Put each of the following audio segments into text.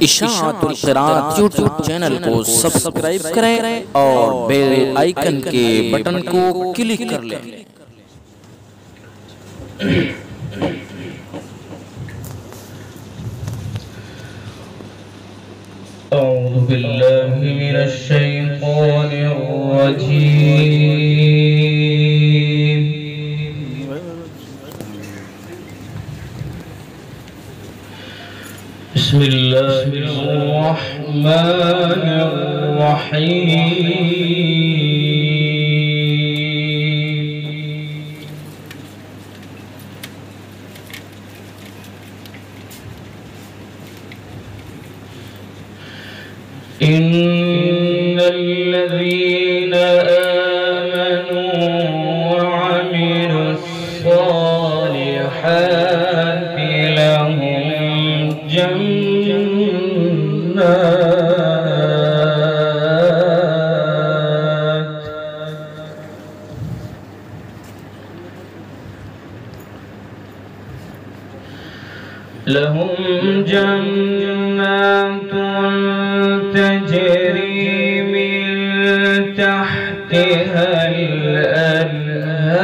इशाअतुल क़िराअत YouTube channel को सब्सक्राइब करें और बेल आइकन के बटन को क्लिक कर लें। अऊज़ु बिल्लाहि मिनश शैतानिर रजीम। बिस्मिल्लाहिर रहमानिर रहीम। इन्नल्लज़ीना आमनू वअमिलुस्सालिहाति लहुम जन्नातुन तजरी मिन तहतिहल अन्हार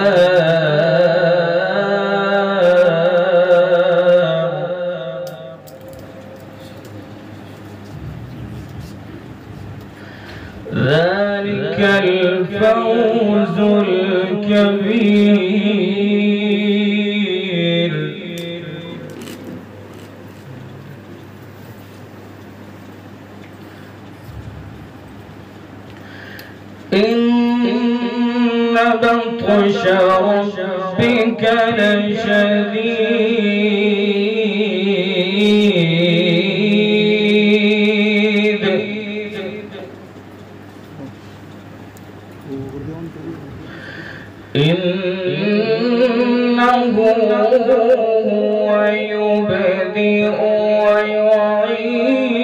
ज़ालिकल फौज़ुल कबीर। इन्न बत्श रब्बिक लशदीद। इन्नहु हुवा युबदिउ व युईद।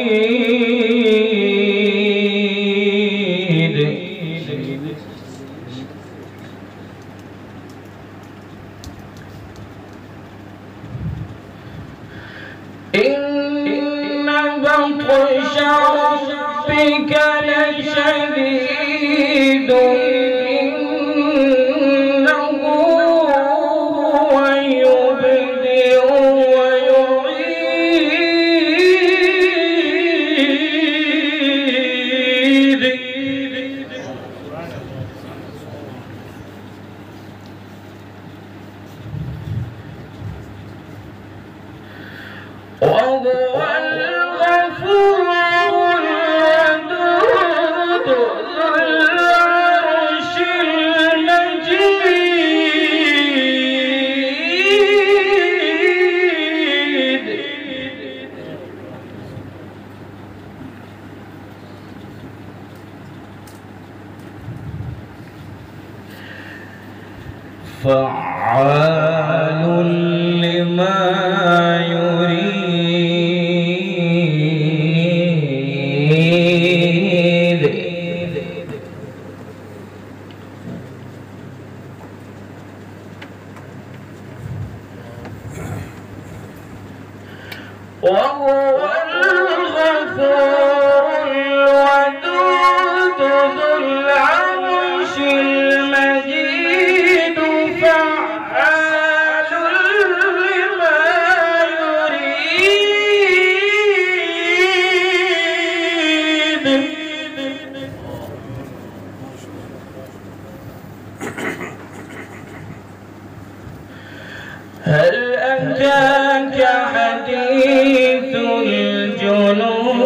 इन्न बत्श रब्बिक लशदीद। इन्नहु हुवा युबदिउ व युईद। وهو الغفور الودود ذو العرش المجيد. فعال لما يريد. وهو الغفور الودود ذو العرش المجيد. فعال لما يريد. هل أتاك حديث الجنود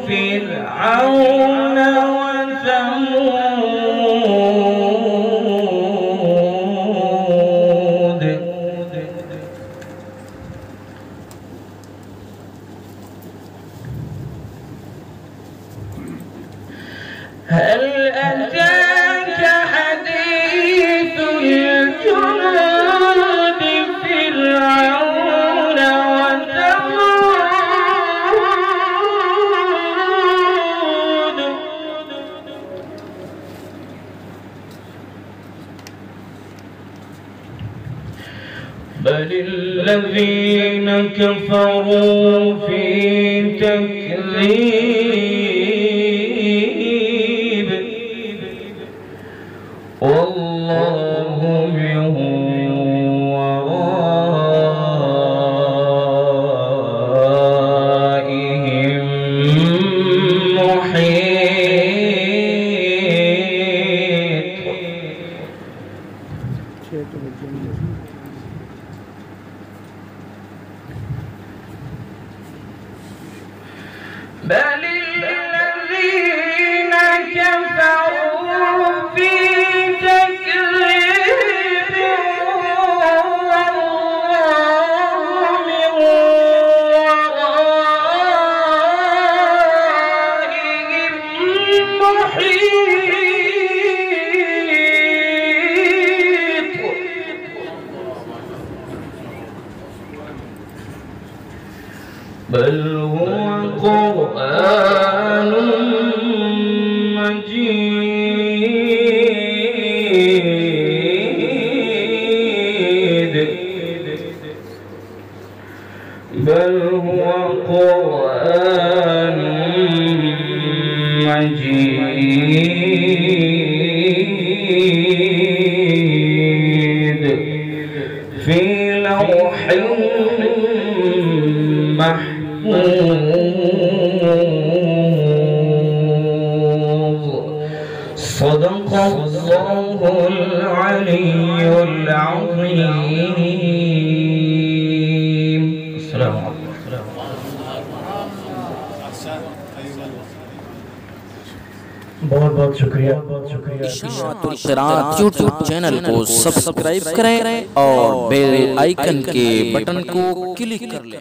فرعون وثمود. هل أتاك حديث الجنود فرعون وثمود. بل الذين كفروا في تكذيب والله من ورائهم محيط. بل الذين كفروا في تكذيب والله من ورائهم محيط. بل هو قرآن مجيد. بل هو قرآن مجيد في لوح محفوظ. صدق الله العلي العظيم. السلام عليكم. बहुत बहुत शुक्रिया। इशाअतुल क़िराअत यूट्यूब चैनल को सब्सक्राइब करें और बेल आइकन के बटन को क्लिक कर लें।